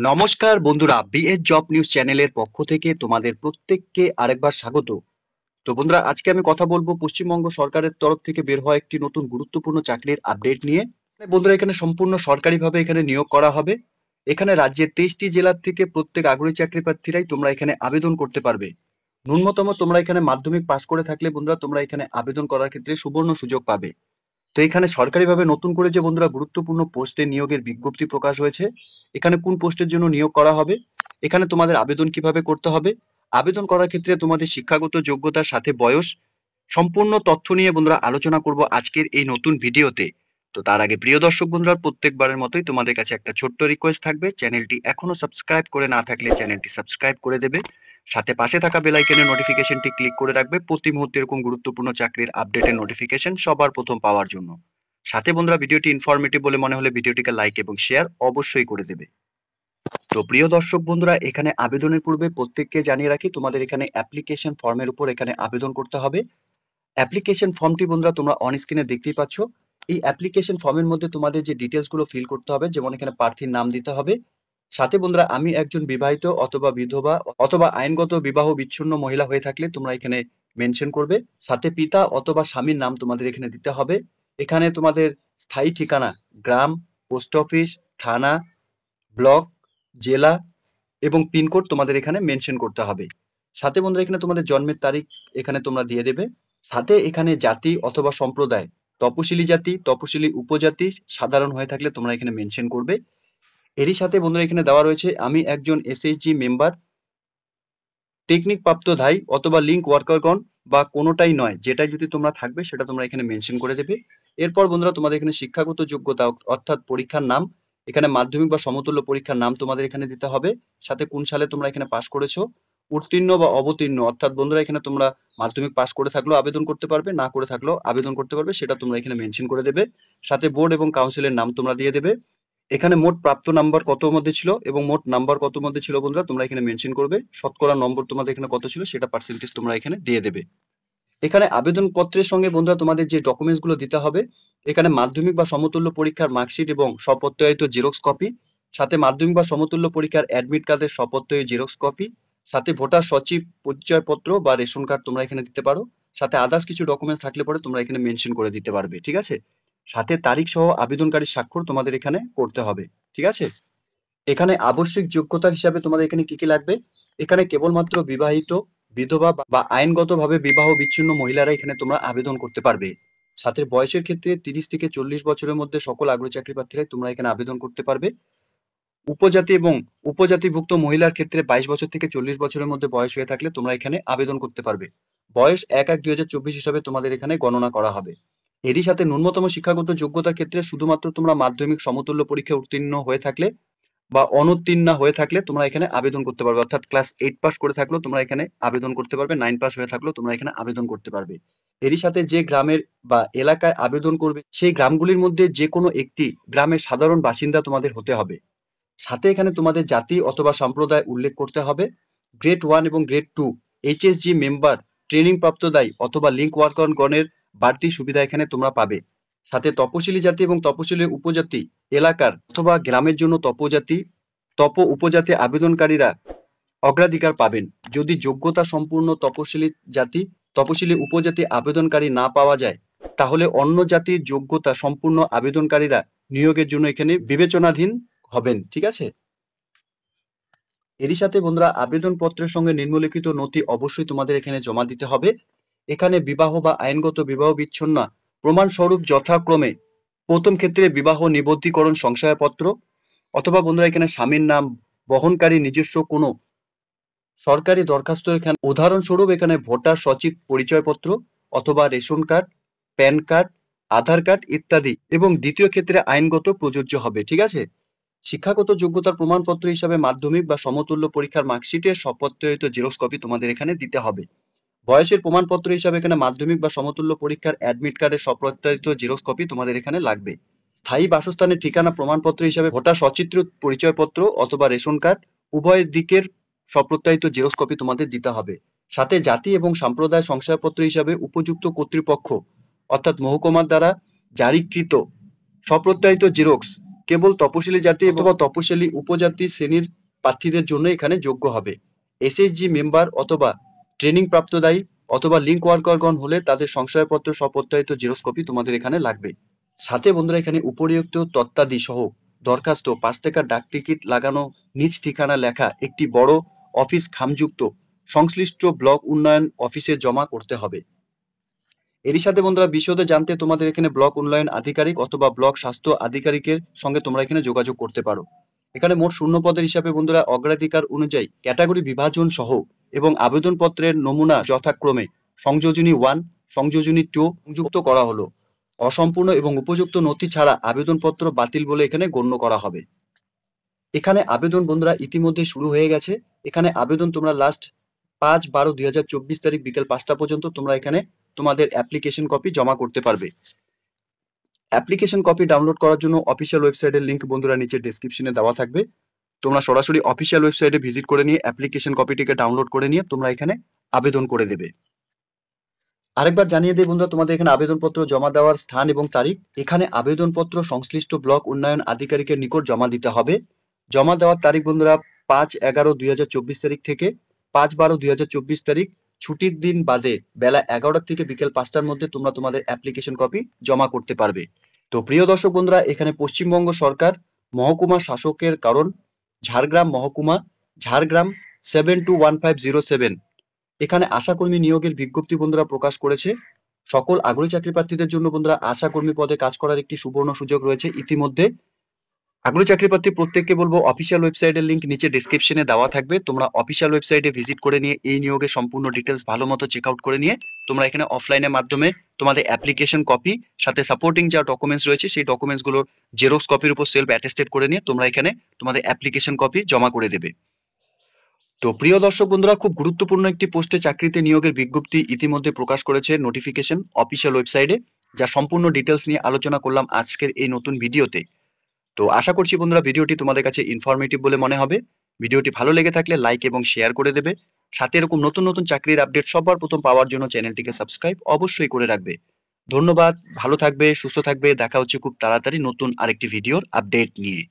নমস্কার বন্ধুরা, BS job news চ্যানেলের পক্ষ থেকে তোমাদের প্রত্যেককে আরেকবার স্বাগত। তো বন্ধুরা, আজকে আমি কথা বলবো পশ্চিমবঙ্গ সরকারের তরফ থেকে বের হওয়া একটি নতুন গুরুত্বপূর্ণ চাকরির আপডেট নিয়ে। বন্ধুরা, এখানে সম্পূর্ণ সরকারিভাবে এখানে নিয়োগ করা হবে। এখানে রাজ্যের 23টি জেলার থেকে প্রত্যেক আগ্রহী চাকরি প্রার্থীরাই তোমরা এখানে আবেদন করতে পারবে। ন্যূনতম তোমরা এখানে মাধ্যমিক পাশ করে থাকলে বন্ধুরা তোমরা এখানে আবেদন করার ক্ষেত্রে সুবর্ণ সুযোগ পাবে। তো এখানে সরকারিভাবে নতুন করে যে বন্ধুরা গুরুত্বপূর্ণ পোস্টে নিয়োগের বিজ্ঞপ্তি প্রকাশ হয়েছে। এখানে কোন পোস্টের জন্য নিয়োগ করা হবে, এখানে তোমাদের আবেদন কিভাবে করতে হবে, আবেদন করার ক্ষেত্রে তোমাদের শিক্ষাগত যোগ্যতার সাথে বয়স, সম্পূর্ণ তথ্য নিয়ে বন্ধুরা আলোচনা করব আজকের এই নতুন ভিডিওতে। তো তার আগে প্রিয় দর্শক বন্ধুরা, প্রত্যেকবারের মতোই তোমাদের কাছে একটা ছোট্ট রিকোয়েস্ট থাকবে, চ্যানেলটি এখনো সাবস্ক্রাইব করে না থাকলে চ্যানেলটি সাবস্ক্রাইব করে দেবে, সাথে পাশে থাকা বেল আইকনের নোটিফিকেশনটি ক্লিক করে রাখবে প্রতি মুহূর্তে এরকম গুরুত্বপূর্ণ চাকরির আপডেটের নোটিফিকেশন সবার প্রথম পাওয়ার জন্য। সাথে বন্ধুরা, ভিডিওটি ইনফরমেটিভ বলে মনে হলে ভিডিওটিকে লাইক এবং শেয়ার অবশ্যই করে দেবে। তো প্রিয় দর্শক বন্ধুরা, এখানে আবেদনের পূর্বে প্রত্যেককে জানিয়ে রাখি, তোমাদের এখানে অ্যাপ্লিকেশন ফর্মের উপর এখানে আবেদন করতে হবে। অ্যাপ্লিকেশন ফর্মটি বন্ধুরা তোমরা অন স্ক্রিনে দেখতেই পাচ্ছ। এই অ্যাপ্লিকেশন ফর্মের মধ্যে তোমাদের যে ডিটেলস গুলো ফিল করতে হবে, যেমন এখানে প্রার্থীর নাম দিতে হবে। সাথে বন্ধুরা, আমি একজন বিবাহিত অথবা বিধবা অথবা আইনগত বিবাহ বিচ্ছিন্ন মহিলা হয়ে থাকলে তোমরা এখানে মেনশন করবে। সাথে পিতা অথবা স্বামীর নাম তোমাদের এখানে দিতে হবে। এখানে তোমাদের স্থায়ী ঠিকানা, গ্রাম, পোস্ট অফিস, থানা, ব্লক, জেলা এবং পিনকোড তোমাদের এখানে মেনশন করতে হবে। সাথে বন্ধুরা, এখানে তোমাদের জন্মের তারিখ এখানে তোমরা দিয়ে দেবে। সাথে এখানে জাতি অথবা সম্প্রদায়, তপশিলি জাতি, তপশিলি উপজাতি, সাধারণ হয়ে থাকলে তোমরা এখানে মেনশন করবে। এরই সাথে বন্ধুরা এখানে দেওয়া রয়েছে, আমি একজন এসএইচজি মেম্বার, টেকনিক প্রাপ্ত ধাই অথবা লিঙ্ক ওয়ার্কারগণ বা কোনোটাই নয়, যেটাই যদি তোমরা থাকবে সেটা তোমরা এখানে মেনশন করে দেবে। এরপর বন্ধুরা, তোমাদের এখানে শিক্ষাগত যোগ্যতা অর্থাৎ পরীক্ষার নাম, এখানে মাধ্যমিক বা সমতুল্য পরীক্ষার নাম তোমাদের এখানে দিতে হবে। সাথে কোন সালে তোমরা এখানে পাস করেছো, উত্তীর্ণ বা অবতীর্ণ, অর্থাৎ বন্ধুরা এখানে তোমরা মাধ্যমিক পাস করে থাকলেও আবেদন করতে পারবে, না করে থাকলেও আবেদন করতে পারবে, সেটা তোমরা এখানে মেনশন করে দেবে। সাথে বোর্ড এবং কাউন্সিলের নাম তোমরা দিয়ে দেবে। এখানে মোট প্রাপ্ত নাম্বার কত মধ্যে ছিল এবং মোট নাম্বার কত মধ্যে ছিল বন্ধুরা তোমরা এখানে মেনশন করবে। শতকরা নম্বর তোমাদের এখানে কত ছিল সেটা পার্সেন্টেজ তোমরা এখানে দিয়ে দেবে। এখানে আবেদন পত্রের সঙ্গে বন্ধুরা তোমাদের যে ডকুমেন্টস গুলো দিতে হবে, এখানে মাধ্যমিক বা সমতুল্য পরীক্ষার মার্কশিট এবং স্বপ্রত্যয়িত জেরক্স কপি, সাথে মাধ্যমিক বা সমতুল্য পরীক্ষার অ্যাডমিট কার্ডের স্বপ্রত্যয়ী জেরক্স কপি, সাথে ভোটার সচিব পরিচয়পত্র বা রেশন কার্ড তোমরা এখানে দিতে পারো। সাথে আদার্স কিছু ডকুমেন্টস থাকলে পরে তোমরা এখানে মেনশন করে দিতে পারবে, ঠিক আছে। সাথে তারিখ সহ আবেদনকারীর স্বাক্ষর তোমাদের এখানে করতে হবে, ঠিক আছে। এখানে আবশ্যিক যোগ্যতা হিসাবে তোমাদের এখানে কি কি লাগবে, এখানে কেবলমাত্র বিবাহিত, বিধবা বা আইনগতভাবে বিবাহ বিচ্ছিন্ন মহিলারা এখানে তোমরা আবেদন করতে পারবে। সাথে বয়সের ক্ষেত্রে 30 থেকে 40 বছরের মধ্যে সকল আগ্রহী চাকরি প্রার্থীরাই তোমরা এখানে আবেদন করতে পারবে। উপজাতি এবং উপজাতিভুক্ত মহিলার ক্ষেত্রে 22 বছর থেকে 40 বছরের মধ্যে বয়স হয়ে থাকলে তোমরা এখানে আবেদন করতে পারবে। বয়স 1/1/2024 হিসাবে তোমাদের এখানে গণনা করা হবে। এরই সাথে ন্যূনতম শিক্ষাগত যোগ্যতার ক্ষেত্রে শুধুমাত্র তোমরা মাধ্যমিক সমতুল্য পরীক্ষায় উত্তীর্ণ হয়ে থাকলে বা অনুত্তীর্ণা হয়ে থাকলে তোমরা এখানে আবেদন করতে পারবে, অর্থাৎ ক্লাস 8 পাস করে থাকলেও তোমরা এখানে আবেদন করতে পারবে, 9 পাস হয়ে থাকলেও তোমরা এখানে আবেদন করতে পারবে। এরই সাথে যে গ্রামের বা এলাকায় আবেদন করবে সেই গ্রামগুলির মধ্যে যে কোনো একটি গ্রামের সাধারণ বাসিন্দা তোমাদের হতে হবে। সাথে এখানে তোমাদের জাতি অথবা সম্প্রদায় উল্লেখ করতে হবে। গ্রেড 1 এবং গ্রেড 2 এইচএসজি মেম্বার, ট্রেনিং প্রাপ্ত দায়ী অথবা লিঙ্ক ওয়ার্কার গণের বাড়তি সুবিধা এখানে তোমরা পাবে। সাথে তপশিলি জাতি এবং তপশিলি উপজাতি এলাকার অথবা গ্রামের জন্য উপজাতি আবেদনকারীরা অগ্রাধিকার পাবেন। যদি যোগ্যতা সম্পূর্ণ তপশিলি জাতি, তপশিলি উপজাতি আবেদনকারী না পাওয়া যায়, তাহলে অন্য জাতির যোগ্যতা সম্পূর্ণ আবেদনকারীরা নিয়োগের জন্য এখানে বিবেচনাধীন হবেন, ঠিক আছে। এরই সাথে বন্ধুরা, আবেদন পত্রের সঙ্গে নিম্নলিখিত নথি অবশ্যই তোমাদের এখানে জমা দিতে হবে। এখানে বিবাহ বা আইনগত বিবাহ বিচ্ছিন্ন প্রমাণস্বরূপ যথাক্রমে প্রথম ক্ষেত্রে বিবাহ নিবন্ধীকরণ শংসাপত্র অথবা বন্ধুরা এখানে স্বামীর নাম বহনকারী নিজস্ব কোনো সরকারি দরখাস্ত, এখানে উদাহরণস্বরূপ এখানে ভোটার সচিব পরিচয়পত্র অথবা রেশন কার্ড, প্যান কার্ড, আধার কার্ড ইত্যাদি, এবং দ্বিতীয় ক্ষেত্রে আইনগত প্রযোজ্য হবে, ঠিক আছে। শিক্ষাগত যোগ্যতার প্রমাণপত্র হিসাবে মাধ্যমিক বা সমতুল্য পরীক্ষার মার্কশিটের সত্যায়িত জেরক্স কপি তোমাদের এখানে দিতে হবে। বয়সের প্রমাণপত্র হিসাবে এখানে মাধ্যমিক বা সমতুল্য পরীক্ষার অ্যাডমিট কার্ডের সত্যায়িত জেরক্স কপি তোমাদের এখানে লাগবে। স্থায়ী বাসস্থানের ঠিকানা প্রমাণপত্র হিসাবে ভোটার সচিত্র পরিচয়পত্র অথবা রেশন কার্ড উভয় দিকের সপ্রত্যায়িত জেরক্স কপি তোমাদের দিতে হবে। সাথে জাতি এবং সম্প্রদায় শংসাপত্র হিসাবে উপযুক্ত কর্তৃপক্ষ অর্থাৎ মহকুমার দ্বারা জারিকৃত সপ্রত্যায়িত জেরক্স কেবল তপশিলি জাতি অথবা তপশিলি উপজাতি শ্রেণীর প্রার্থীদের জন্য এখানে যোগ্য হবে। এসএইচজি মেম্বার অথবা ট্রেনিং প্রাপ্তদায়ী অথবা লিঙ্ক ওয়ার্কারগণ হলে তাদের সংশয়পত্র সপ্রত্যয়িত জেরক্স কপি তোমাদের এখানে লাগবে। সাথে বন্ধুরা এখানে উপরিউক্ত তথ্যাদি সহ দরখাস্ত, 5 টাকার ডাক টিকিট লাগানো, নিজ ঠিকানা লেখা একটি বড় অফিস খামযুক্ত সংশ্লিষ্ট ব্লক উন্নয়ন অফিসে জমা করতে হবে। এরই সাথে বন্ধুরা বিশদে জানতে তোমাদের এখানে ব্লক উন্নয়ন আধিকারিক অথবা ব্লক স্বাস্থ্য আধিকারিকের সঙ্গে তোমরা এখানে যোগাযোগ করতে পারো। এখানে মোট শূন্য পদের হিসাবে বন্ধুরা অগ্রাধিকার অনুযায়ী ক্যাটাগরি বিভাজন সহ এবং আবেদনপত্রের নমুনা যথাক্রমে সংযোজনী 1, সংযোজনী 2 সংযুক্ত করা হলো। অসম্পূর্ণ এবং উপযুক্ত নথি ছাড়া আবেদনপত্র বাতিল বলে এখানে গণ্য করা হবে। এখানে আবেদন বন্ধুরা ইতিমধ্যে শুরু হয়ে গেছে। এখানে আবেদন তোমরা লাস্ট 5/12/2024 তারিখ বিকেল 5টা পর্যন্ত তোমরা এখানে তোমাদের অ্যাপ্লিকেশন কপি জমা করতে পারবে। অ্যাপ্লিকেশন কপি ডাউনলোড করার জন্য অফিসিয়াল ওয়েবসাইটের লিংক বন্ধুরা নিচে ডেসক্রিপশনে দেওয়া থাকবে। তোমরা সরাসরি অফিসিয়াল ওয়েবসাইটে ভিজিট করে নিয়ে অ্যাপ্লিকেশন কপিটিকে ডাউনলোড করে নিয়ে তোমরা এখানে আবেদন করে দেবে। আরেকবার জানিয়ে দিই বন্ধুরা তোমাদের এখানে আবেদনপত্র জমা দেওয়ার স্থান এবং তারিখ। এখানে আবেদনপত্র সংশ্লিষ্ট ব্লক উন্নয়ন আধিকারিকের নিকট জমা দিতে হবে। জমা দেওয়ার তারিখ বন্ধুরা 5/11/2024 তারিখ থেকে 5/12/2024 তারিখ ছুটির দিন বাদে বেলা 11টা থেকে বিকেল 5টার মধ্যে তোমরা তোমাদের অ্যাপ্লিকেশন কপি জমা করতে পারবে। তো প্রিয় দর্শক বন্ধুরা এখানে পশ্চিমবঙ্গ সরকার মহকুমা শাসকের কারণ ঝাড়গ্রাম মহকুমা, ঝাড়গ্রাম 721507 এখানে আশাকর্মী নিয়োগের বিজ্ঞপ্তি বন্ধুরা প্রকাশ করেছে। সকল আগ্রহী চাকরি প্রার্থীদের জন্য বন্ধুরা আশাকর্মী পদে কাজ করার একটি সুবর্ণ সুযোগ রয়েছে ইতিমধ্যে। আগ্রহী চাকরি প্রার্থী প্রত্যেককে বলবো অফিসিয়াল ওয়েবসাইটের লিংক নিচে ডেসক্রিপশনে দেওয়া থাকবে। তোমরা অফিসিয়াল ওয়েবসাইটে ভিজিট করে নিয়ে এই নিয়োগের সম্পূর্ণ ডিটেলস ভালো মতো চেক আউট করে নিয়ে তোমরা এখানে অফলাইনের মাধ্যমে তোমাদের অ্যাপ্লিকেশন কপি সাথে সাপোর্টিং যা ডকুমেন্টস রয়েছে সেই ডকুমেন্টসগুলোর জেরক্স কপির উপর সেলফ অ্যাটেস্টেড করে নিয়ে তোমরা এখানে তোমাদের অ্যাপ্লিকেশন কপি জমা করে দেবে। তো প্রিয় দর্শক বন্ধুরা খুব গুরুত্বপূর্ণ একটি পোস্টে চাকরিতে নিয়োগের বিজ্ঞপ্তি ইতিমধ্যে প্রকাশ করেছে নোটিফিকেশন অফিসিয়াল ওয়েবসাইটে, যা সম্পূর্ণ ডিটেলস নিয়ে আলোচনা করলাম আজকের এই নতুন ভিডিওতে। তো আশা করছি বন্ধুরা ভিডিওটি তোমাদের কাছে ইনফরমেটিভ বলে মনে হবে। ভিডিওটি ভালো লেগে থাকলে লাইক এবং শেয়ার করে দেবে। সাথে এরকম নতুন নতুন চাকরির আপডেট সবার প্রথম পাওয়ার জন্য চ্যানেলটিকে সাবস্ক্রাইব অবশ্যই করে রাখবে। ধন্যবাদ, ভালো থাকবে, সুস্থ থাকবে। দেখা হচ্ছে খুব তাড়াতাড়ি নতুন আরেকটি ভিডিওর আপডেট নিয়ে।